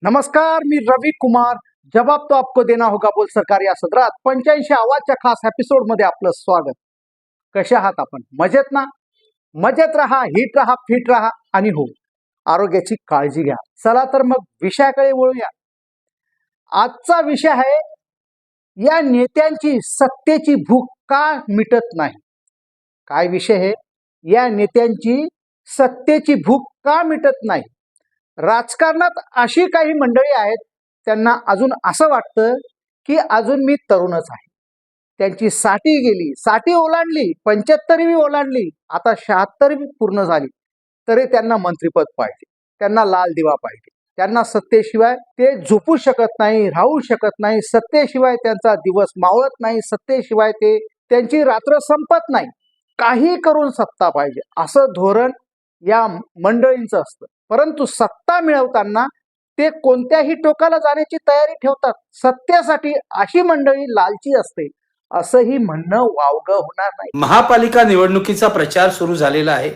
नमस्कार, मी रवी कुमार. जवाब तो आपको देना होगा बोल सरकार या सदरात 85 आवाजच्या खास एपिसोड मध्ये आपलं स्वागत. कसे आहात आपण? मजेत ना? मजेत राहा, हिट राहा, फिट राहा आणि हो, आरोग्याची काळजी घ्या. चला तर मग विषयाकडे वळूया. आजचा विषय आहे, या नेत्यांची सत्तेची भूक का मिटत नाही. काय विषय आहे? या नेत्यांची सत्तेची भूक का मिटत नाही. राजकारणात अशी काही मंडळी आहेत, त्यांना अजून असं वाटतं की अजून मी तरुणच आहे. त्यांची साठी गेली, साठी ओलांडली, 75वी ओलांडली, आता 76वी पूर्ण झाली, तरी त्यांना मंत्रिपद पाहिजे, त्यांना लाल दिवा पाहिजे. त्यांना सत्तेशिवाय ते झोपू शकत नाही, राहू शकत नाही. सत्तेशिवाय त्यांचा दिवस मावळत नाही, सत्तेशिवाय त्यांची रात्र संपत नाही. काही करून सत्ता पाहिजे असं धोरण या मंडळींचं असतं. परंतु सत्ता मिळवताना ते कोणत्याही टोकाला जाण्याची तयारी ठेवतात. सत्तेसाठी अशी मंडळी लालची असते असंही म्हणणं वावगं होणार नाही. महापालिका निवडणुकीचा प्रचार सुरू झालेला आहे.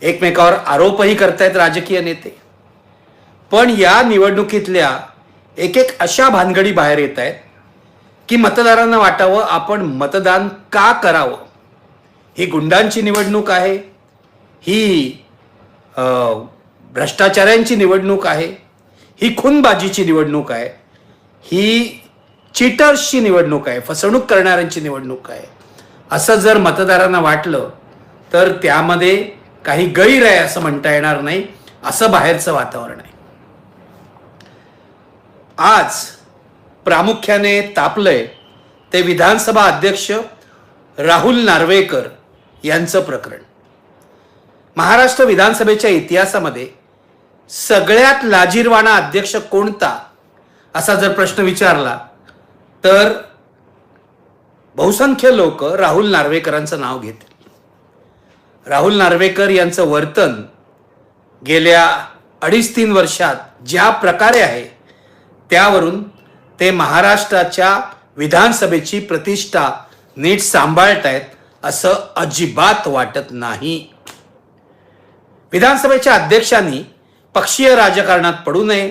एकमेकावर आरोपही करतायत राजकीय नेते. पण या निवडणुकीतल्या एक अशा भानगडी बाहेर येत आहेत की मतदारांना वाटावं आपण मतदान का करावं. ही गुंडांची निवडणूक आहे, ही भ्रष्टाचारांची निवडणूक आहे, ही खूनबाजीची निवडणूक आहे, ही चीटर्सची निवडणूक आहे, फसवणूक करणाऱ्यांची निवडणूक आहे, असं जर मतदारांना वाटलं तर त्यामध्ये काही गैर आहे असं म्हणता येणार नाही. असं बाहेरचं वातावरण आहे. आज प्रामुख्याने तापलंय ते विधानसभा अध्यक्ष राहुल नार्वेकर यांचं प्रकरण. महाराष्ट्र विधानसभेच्या इतिहासामध्ये सगळ्यात लाजिरवाणा अध्यक्ष कोणता असा जर प्रश्न विचारला तर बहुसंख्य लोक राहुल नार्वेकरांचं नाव घेतील. राहुल नार्वेकर यांचं वर्तन गेल्या 2.5-3 वर्षात ज्या प्रकारे आहे त्यावरून ते महाराष्ट्राच्या विधानसभेची प्रतिष्ठा नीट सांभाळतायत असं अजिबात वाटत नाही. विधानसभेच्या अध्यक्षांनी पक्षीय राजकारणात पडू नये,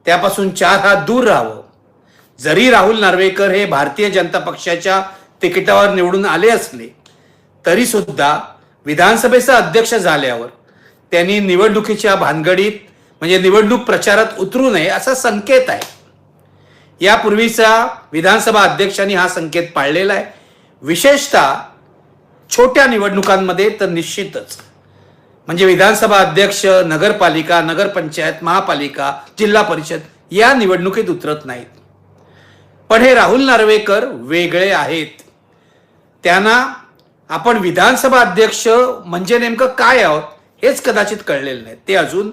त्यापासून 4 हात दूर राहावं. जरी राहुल नार्वेकर हे भारतीय जनता पक्षाच्या तिकिटावर निवडून आले असले तरी सुद्धा विधानसभेचा अध्यक्ष झाल्यावर त्यांनी निवडणुकीच्या भानगडीत म्हणजे निवडणूक प्रचारात उतरू नये असा संकेत आहे. यापूर्वीचा विधानसभा अध्यक्षांनी हा संकेत पाळलेला आहे. विशेषतः छोट्या निवडणुकांमध्ये तर निश्चितच. म्हणजे विधानसभा अध्यक्ष नगरपालिका, नगरपंचायत, महापालिका, जिल्हा परिषद या निवडणुकीत उतरत नाहीत. पण हे राहुल नार्वेकर वेगळे आहेत. त्यांना आपण विधानसभा अध्यक्ष म्हणजे नेमकं काय आहोत हेच कदाचित कळलेलं नाही. ते अजून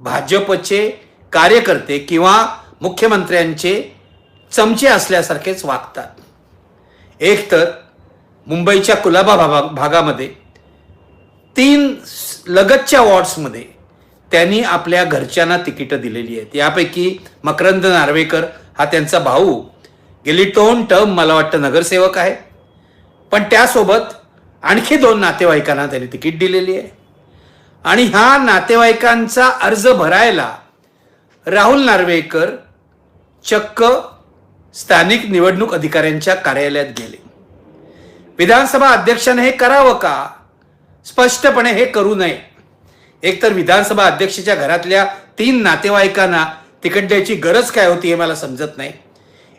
भाजपचे कार्यकर्ते किंवा मुख्यमंत्र्यांचे चमचे असल्यासारखेच वागतात. एक तर मुंबईच्या कुलाबा भागामध्ये 3 लगतच्या वॉर्ड्समध्ये त्यांनी आपल्या घरच्यांना तिकीटं दिलेली आहेत. यापैकी मकरंद नार्वेकर हा त्यांचा भाऊ गेली 2 टर्म मला वाटतं नगरसेवक आहे. पण त्यासोबत आणखी 2 नातेवाईकांना त्यांनी तिकीट दिलेली आहे. आणि ह्या नातेवाईकांचा अर्ज भरायला राहुल नार्वेकर चक्क स्थानिक निवडणूक अधिकाऱ्यांच्या कार्यालयात गेले. विधानसभा अध्यक्षाने हे करावं का? स्पष्टपणे हे करू नये. एकतर विधानसभा अध्यक्षाच्या घरातल्या 3 नातेवाईकांना तिकीट द्यायची गरज काय होती हे मला समजत नाही.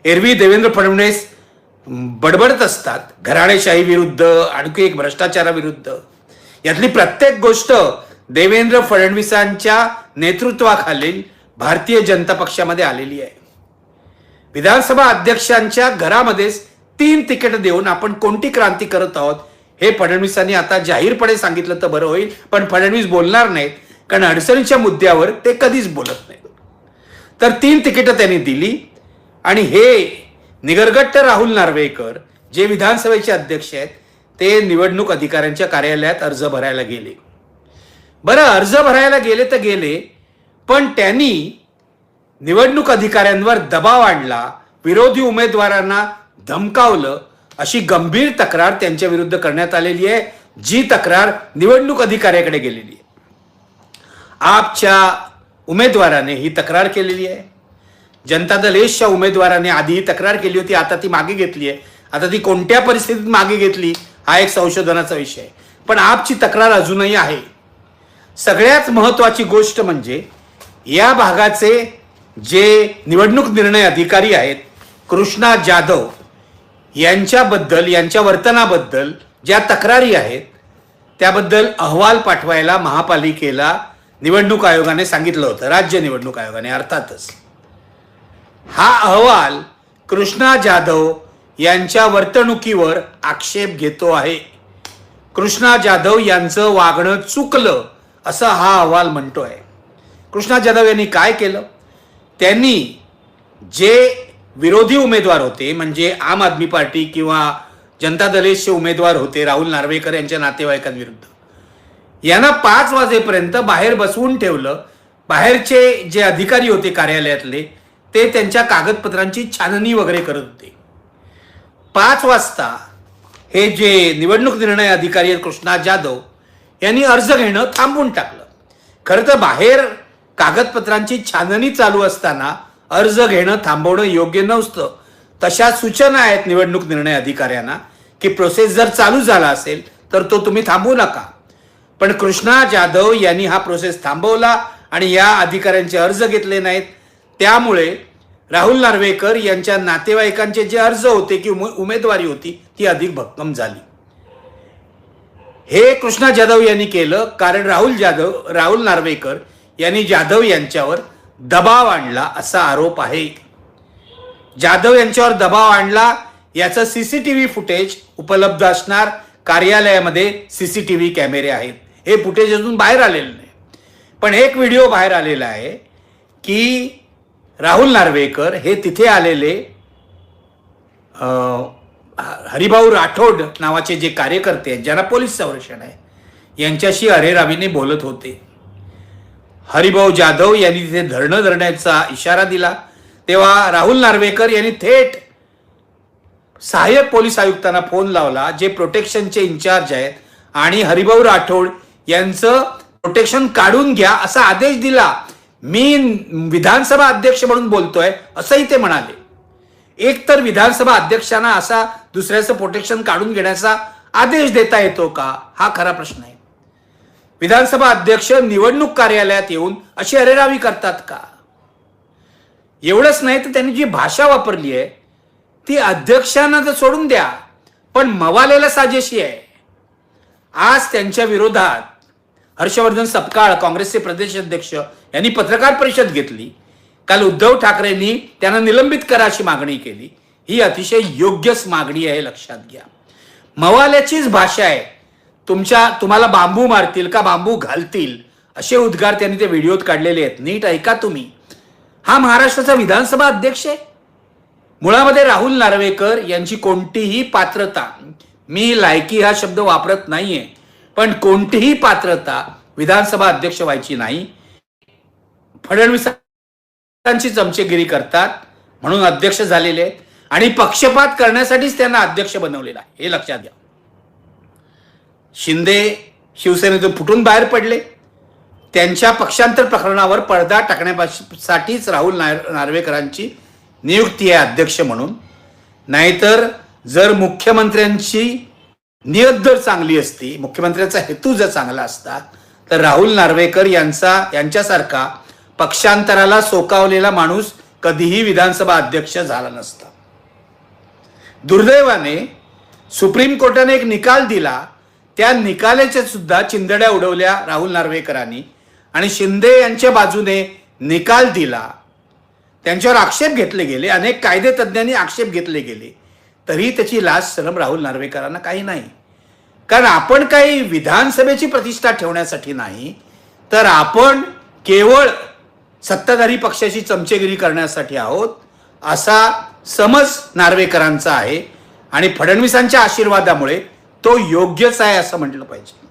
एरवी देवेंद्र फडणवीस बडबडत असतात घराणेशाही विरुद्ध, आणखी एक भ्रष्टाचाराविरुद्ध. यातली प्रत्येक गोष्ट देवेंद्र फडणवीसांच्या नेतृत्वाखालील भारतीय जनता पक्षामध्ये आलेली आहे. विधानसभा अध्यक्षांच्या घरामध्येच 3 तिकीट देऊन आपण कोणती क्रांती करत आहोत हे फडणवीसांनी आता जाहीरपणे सांगितलं तर बरं होईल. पण फडणवीस बोलणार नाहीत, कारण अडचणीच्या मुद्द्यावर ते कधीच बोलत नाहीत. तर 3 तिकीटं त्यांनी दिली आणि हे निगरगट्ट राहुल नार्वेकर जे विधानसभेचे अध्यक्ष आहेत ते निवडणूक अधिकाऱ्यांच्या कार्यालयात अर्ज भरायला गेले. बरं, अर्ज भरायला गेले तर गेले, पण त्यांनी निवडणूक अधिकाऱ्यांवर दबाव आणला, विरोधी उमेदवारांना धमकावलं, अशी गंभीर तक्रार त्यांच्या विरुद्ध करण्यात आलेली आहे. जी तक्रार निवडणूक अधिकाऱ्याकडे गेलेली आहे. आपच्या उमेदवाराने ही तक्रार केलेली आहे. जनता दल एसच्या उमेदवाराने आधी ही तक्रार केली होती, आता ती मागे घेतली आहे. आता ती कोणत्या परिस्थितीत मागे घेतली हा एक संशोधनाचा विषय आहे, पण आपची तक्रार अजूनही आहे. सगळ्यात महत्त्वाची गोष्ट म्हणजे या भागाचे जे निवडणूक निर्णय अधिकारी आहेत कृष्णा जाधव यांच्याबद्दल, यांच्या वर्तनाबद्दल ज्या तक्रारी आहेत त्याबद्दल अहवाल पाठवायला महापालिकेला निवडणूक आयोगाने सांगितलं होतं, राज्य निवडणूक आयोगाने अर्थातच. हा अहवाल कृष्णा जाधव यांच्या वर्तणुकीवर आक्षेप घेतो आहे. कृष्णा जाधव यांचं वागणं चुकलं असं हा अहवाल म्हणतोय. कृष्णा जाधव यांनी काय केलं? त्यांनी जे विरोधी उमेदवार होते, म्हणजे आम आदमी पार्टी किंवा जनता दलेचे उमेदवार होते राहुल नार्वेकर यांच्या नातेवाईकांविरुद्ध, यांना 5 वाजेपर्यंत बाहेर बसवून ठेवलं. बाहेरचे जे अधिकारी होते कार्यालयातले ते त्यांच्या कागदपत्रांची छाननी वगैरे करत होते. 5 वाजता हे जे निवडणूक निर्णय अधिकारी आहेत कृष्णा जाधव यांनी अर्ज घेणं थांबवून टाकलं. खरं तर बाहेर कागदपत्रांची छाननी चालू असताना अर्ज घेणं थांबवणं योग्य नसतं. तशा सूचना आहेत निवडणूक निर्णय अधिकाऱ्यांना की प्रोसेस जर चालू झाला असेल तर तो तुम्ही थांबवू नका. पण कृष्णा जाधव यांनी हा प्रोसेस थांबवला आणि या अधिकाऱ्यांचे अर्ज घेतले नाहीत. त्यामुळे राहुल नार्वेकर यांच्या नातेवाईकांचे जे अर्ज होते की उमेदवारी होती ती अधिक भक्कम झाली. हे कृष्णा जाधव यांनी केलं कारण राहुल नार्वेकर यांनी जाधव यांच्यावर दबाव आणला असा आरोप आहे. जाधव यांच्यावर दबाव आणला याचं सीसीटीव्ही फुटेज उपलब्ध असणार. कार्यालयामध्ये सीसीटीव्ही कॅमेरे आहेत. हे फुटेज अजून बाहेर आलेलं नाही, पण एक व्हिडिओ बाहेर आलेला आहे की राहुल नार्वेकर हे तिथे आलेले हरिभाऊ राठोड नावाचे जे कार्यकर्ते आहेत ज्यांना पोलीस संरक्षण आहे यांच्याशी अरेरावीने बोलत होते. हरिभाऊ जाधव यांनी तिथे धरणं धरण्याचा इशारा दिला तेव्हा राहुल नार्वेकर यांनी थेट सहाय्यक पोलीस आयुक्तांना फोन लावला जे प्रोटेक्शनचे इन्चार्ज आहेत आणि हरिभाऊ राठोड यांचं प्रोटेक्शन काढून घ्या असा आदेश दिला. मी विधानसभा अध्यक्ष म्हणून बोलतोय असंही ते म्हणाले. एक तर विधानसभा अध्यक्षांना असा दुसऱ्याचं प्रोटेक्शन काढून घेण्याचा आदेश देता येतो का हा खरा प्रश्न आहे. विधानसभा अध्यक्ष निवडणूक कार्यालयात येऊन अशी अरेरावी करतात का? एवढंच नाही तर त्यांनी जी भाषा वापरली आहे ती अध्यक्षांना तर सोडून द्या पण मवालेला साजेशी आहे. आज त्यांच्या विरोधात हर्षवर्धन सपकाळ काँग्रेसचे प्रदेश अध्यक्ष यांनी पत्रकार परिषद घेतली. काल उद्धव ठाकरेंनी त्यांना निलंबित करा अशी मागणी केली. ही अतिशय योग्यच मागणी आहे, लक्षात घ्या. मवाल्याचीच भाषा आहे. तुम्हाला बांबू मारतील का बांबू घालतील असे उद्गार त्यांनी ते व्हिडिओत काढलेले आहेत. नीट ऐका तुम्ही. हा महाराष्ट्राचा विधानसभा अध्यक्ष आहे. मुळामध्ये राहुल नार्वेकर यांची कोणतीही पात्रता, मी लायकी हा शब्द वापरत नाहीये, पण कोणतीही पात्रता विधानसभा अध्यक्ष व्हायची नाही. फडणवीसांची चमचेगिरी करतात म्हणून अध्यक्ष झालेले आहेत आणि पक्षपात करण्यासाठीच त्यांना अध्यक्ष बनवलेला आहे हे लक्षात घ्या. शिंदे शिवसेनेतून फुटून बाहेर पडले. त्यांच्या पक्षांतर प्रकरणावर पडदा टाकण्यासाठीच राहुल नार्वेकरांची नियुक्ती आहे अध्यक्ष म्हणून. नाहीतर जर मुख्यमंत्र्यांची नियत जर चांगली असती, मुख्यमंत्र्यांचा हेतू जर चांगला असता तर राहुल नार्वेकर यांच्यासारखा पक्षांतराला सोकावलेला माणूस कधीही विधानसभा अध्यक्ष झाला नसता. दुर्दैवाने सुप्रीम कोर्टाने एक निकाल दिला. त्या निकालाच्या सुद्धा चिंधड्या उडवल्या राहुल नार्वेकरांनी आणि शिंदे यांच्या बाजूने निकाल दिला. त्यांच्यावर आक्षेप घेतले गेले, अनेक कायदे तज्ञांनी आक्षेप घेतले गेले, तरी त्याची लाज शरम राहुल नार्वेकरांना काही नाही. कारण आपण काही विधानसभेची प्रतिष्ठा ठेवण्यासाठी नाही तर आपण केवळ सत्ताधारी पक्षाची चमचेगिरी करण्यासाठी आहोत असा समज नार्वेकरांचा आहे आणि फडणवीसांच्या आशीर्वादामुळे तो योग्यच आहे असं म्हटलं पाहिजे.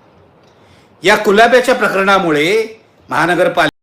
या कुलाब्याच्या प्रकरणामुळे महानगरपालिका